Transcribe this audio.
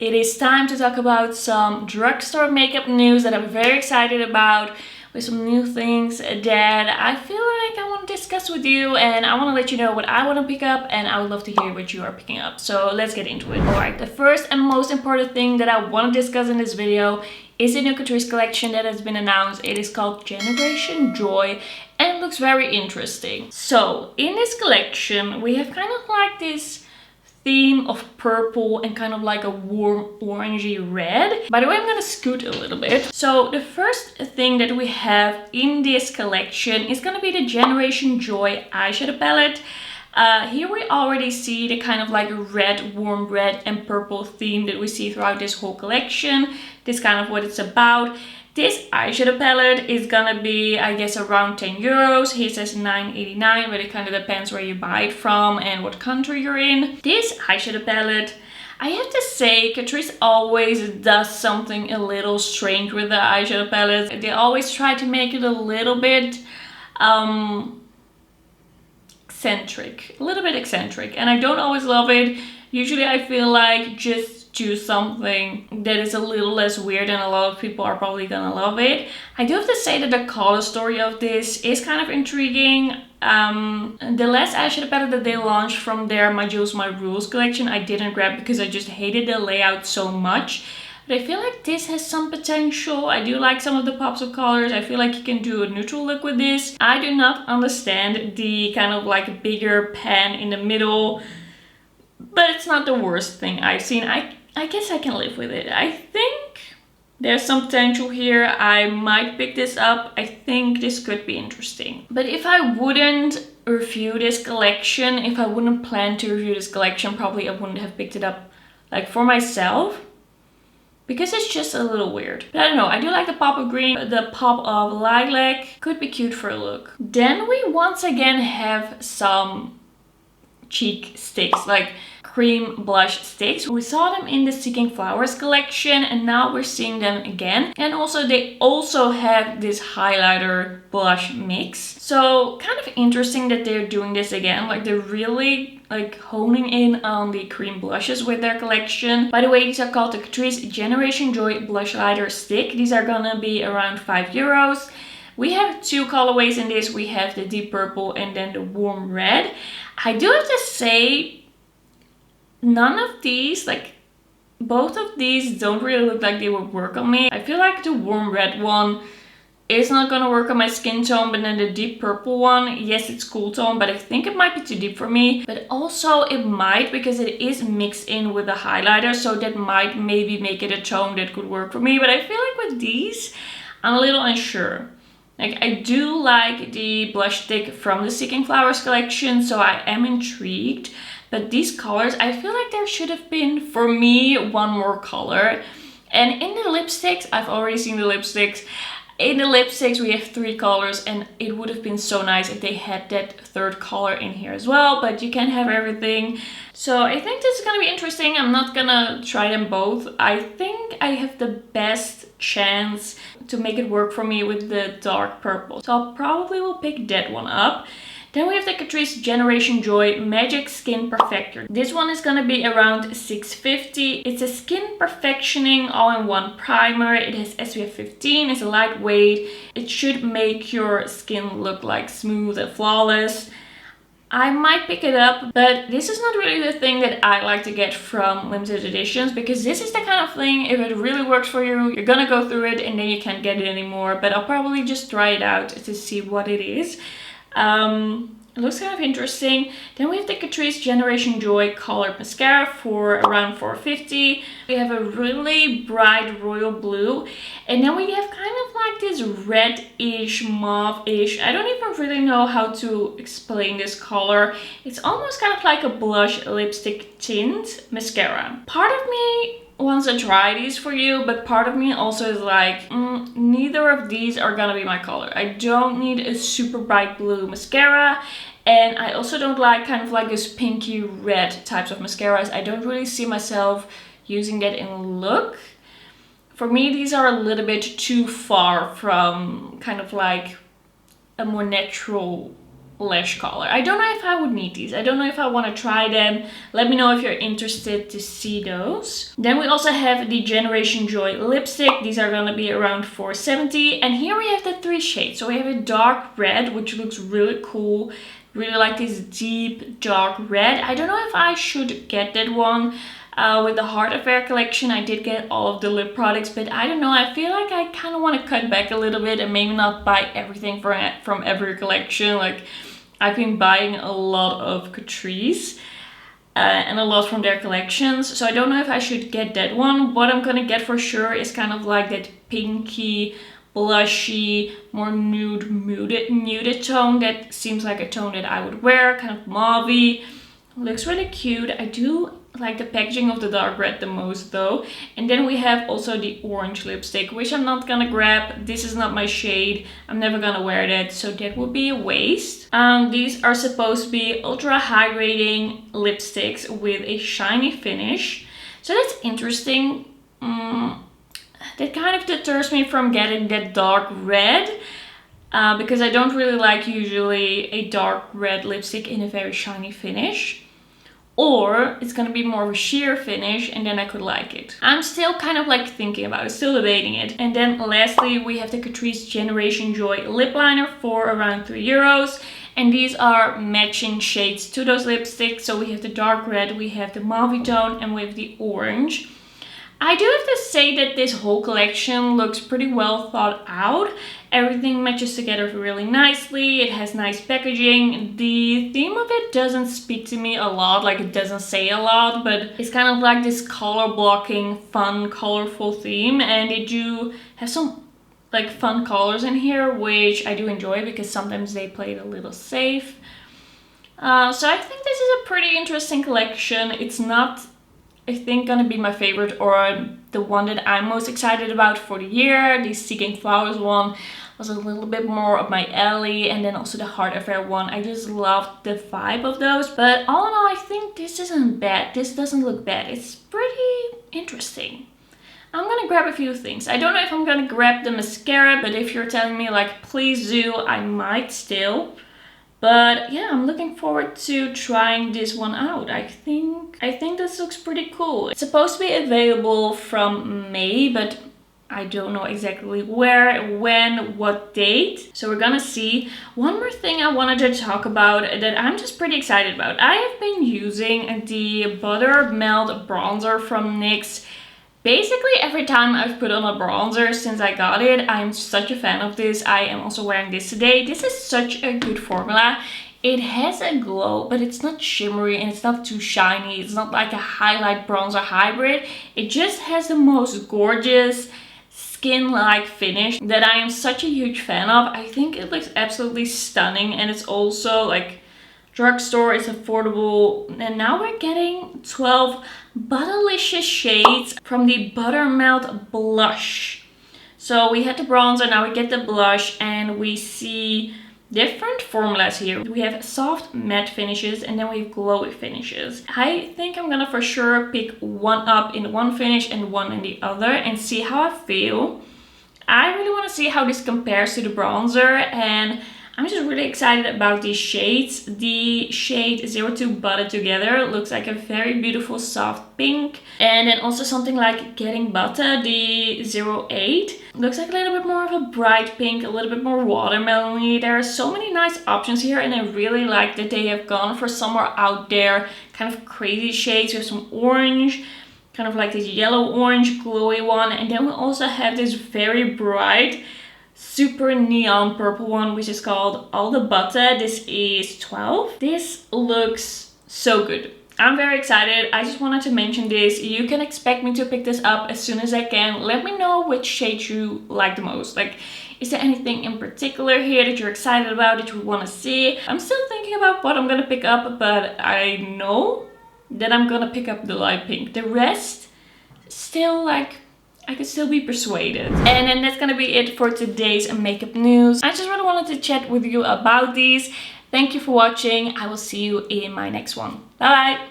It is time to talk about some drugstore makeup news that I'm very excited about, with some new things that I feel like I want to discuss with you, and I want to let you know what I want to pick up, and I would love to hear what you are picking up. So let's get into it. Alright, the first and most important thing that I want to discuss in this video is the new Catrice collection that has been announced. It is called Generation Joy and it looks very interesting. So in this collection we have kind of like this theme of purple and kind of like a warm orangey red. By the way, I'm gonna scoot a little bit. So the first thing that we have in this collection is gonna be the Generation Joy eyeshadow palette. Here we already see the kind of like red, warm red and purple theme that we see throughout this whole collection. This is kind of what it's about. This eyeshadow palette is gonna be, I guess, around 10 euros. Here it says 9.89, but it kind of depends where you buy it from and what country you're in. This eyeshadow palette, I have to say, Catrice always does something a little strange with the eyeshadow palette. They always try to make it a little bit eccentric, and I don't always love it. Usually I feel like just choose something that is a little less weird and a lot of people are probably gonna love it. I do have to say that the color story of this is kind of intriguing. The last eyeshadow palette that they launched from their My Jewels, My Rules collection I didn't grab because I just hated the layout so much. But I feel like this has some potential. I do like some of the pops of colors. I feel like you can do a neutral look with this. I do not understand the kind of like bigger pan in the middle, but it's not the worst thing I've seen. I guess I can live with it. I think there's some potential here. I might pick this up. I think this could be interesting. But if I wouldn't review this collection, if I wouldn't plan to review this collection, probably I wouldn't have picked it up like for myself, because it's just a little weird. But I don't know, I do like the pop of green, the pop of lilac. Could be cute for a look. Then we once again have some cheek sticks, like cream blush sticks. We saw them in the Seeking Flowers collection and now we're seeing them again. And also they also have this highlighter blush mix. So kind of interesting that they're doing this again. Like they're really like honing in on the cream blushes with their collection. By the way, these are called the Catrice Generation Joy Blush Lighter Stick. These are gonna be around 5 euros. We have two colorways in this. We have the deep purple and then the warm red. I do have to say, none of these, like both of these don't really look like they would work on me. I feel like the warm red one is not gonna work on my skin tone, but then the deep purple one, yes, it's cool tone, but I think it might be too deep for me. But also it might, because it is mixed in with the highlighter, so that might maybe make it a tone that could work for me. But I feel like with these, I'm a little unsure. Like I do like the blush stick from the Seeking Flowers collection, so I am intrigued. But these colors, I feel like there should have been, for me, one more color. And in the lipsticks, I've already seen the lipsticks. In the lipsticks, we have 3 colors, and it would have been so nice if they had that third color in here as well, but you can't have everything. So I think this is gonna be interesting. I'm not gonna try them both. I think I have the best chance to make it work for me with the dark purple. So I'll probably will pick that one up. Then we have the Catrice Generation Joy Magic Skin Perfector. This one is gonna be around 6.50. It's a skin perfectioning all-in-one primer. It has SPF 15, it's a lightweight. It should make your skin look like smooth and flawless. I might pick it up, but this is not really the thing that I like to get from limited editions, because this is the kind of thing, if it really works for you, you're gonna go through it and then you can't get it anymore. But I'll probably just try it out to see what it is. It looks kind of interesting. Then we have the Catrice Generation Joy Colored Mascara for around 4.50. We have a really bright royal blue. And then we have kind of like this red-ish, mauve-ish. I don't even really know how to explain this color. It's almost kind of like a blush lipstick tint mascara. Part of me wants to try these for you, but part of me also is like, neither of these are gonna be my color. I don't need a super bright blue mascara, and I also don't like kind of like this pinky red types of mascaras. I don't really see myself using that in a look. For me, these are a little bit too far from kind of like a more natural lash color. I don't know if I would need these. I don't know if I want to try them. Let me know if you're interested to see those. Then we also have the Generation Joy lipstick. These are going to be around $4.70. And here we have the 3 shades. So we have a dark red, which looks really cool. Really like this deep dark red. I don't know if I should get that one. With the Heart Affair collection, I did get all of the lip products, but I don't know, I feel like I kind of want to cut back a little bit and maybe not buy everything from every collection. Like, I've been buying a lot of Catrice and a lot from their collections, so I don't know if I should get that one. What I'm gonna get for sure is kind of like that pinky, blushy, more muted tone. That seems like a tone that I would wear, kind of mauvey. Looks really cute. I do like the packaging of the dark red the most though. And then we have also the orange lipstick, which I'm not gonna grab. This is not my shade. I'm never gonna wear that, so that would be a waste. These are supposed to be ultra hydrating lipsticks with a shiny finish, so that's interesting. That kind of deters me from getting that dark red, because I don't really like usually a dark red lipstick in a very shiny finish. Or it's gonna be more of a sheer finish and then I could like it. I'm still kind of like thinking about it, still debating it. And then lastly, we have the Catrice Generation Joy lip liner for around €3. And these are matching shades to those lipsticks. So we have the dark red, we have the mauve tone, and we have the orange. I do have to say that this whole collection looks pretty well thought out. Everything matches together really nicely. It has nice packaging. The theme of it doesn't speak to me a lot, like it doesn't say a lot, but it's kind of like this color blocking, fun, colorful theme. And they do have some like fun colors in here, which I do enjoy because sometimes they play it a little safe. So I think this is a pretty interesting collection. It's not, I think, gonna be my favorite or the one that I'm most excited about for the year. The Seeking Flowers one was a little bit more up my alley, and then also the Heart Affair one. I just loved the vibe of those, but all in all, I think this isn't bad. This doesn't look bad. It's pretty interesting. I'm gonna grab a few things. I don't know if I'm gonna grab the mascara, but if you're telling me like please do, I might still. But yeah, I'm looking forward to trying this one out. I think this looks pretty cool. It's supposed to be available from May, but I don't know exactly where, when, what date. So we're gonna see. One more thing I wanted to talk about that I'm just pretty excited about. I have been using the Buttermelt bronzer from NYX. Basically every time I've put on a bronzer since I got it. I'm such a fan of this. I am also wearing this today. This is such a good formula. It has a glow, but it's not shimmery and it's not too shiny. It's not like a highlight bronzer hybrid. It just has the most gorgeous skin-like finish that I am such a huge fan of. I think it looks absolutely stunning, and it's also like drugstore, it's affordable. And now we're getting 12 Butterlicious shades from the Buttermelt blush. So we had the bronzer, now we get the blush, and we see different formulas here. We have soft matte finishes and then we have glowy finishes. I think I'm gonna for sure pick one up in one finish and one in the other and see how I feel. I really want to see how this compares to the bronzer, and I'm just really excited about these shades. The shade 02 Butter Together looks like a very beautiful soft pink. And then also something like Getting Butter, the 08, looks like a little bit more of a bright pink, a little bit more watermelon-y. There are so many nice options here, and I really like that they have gone for somewhere out there, kind of crazy shades. We have some orange, kind of like this yellow-orange glowy one. And then we also have this very bright, super neon purple one, which is called All the Butter. This is 12. This looks so good. I'm very excited. I just wanted to mention this. You can expect me to pick this up as soon as I can. Let me know which shade you like the most. Like, is there anything in particular here that you're excited about, that you want to see? I'm still thinking about what I'm gonna pick up, but I know that I'm gonna pick up the light pink. The rest, still like, I could still be persuaded. And then that's gonna be it for today's makeup news. I just really wanted to chat with you about these. Thank you for watching. I will see you in my next one. Bye bye.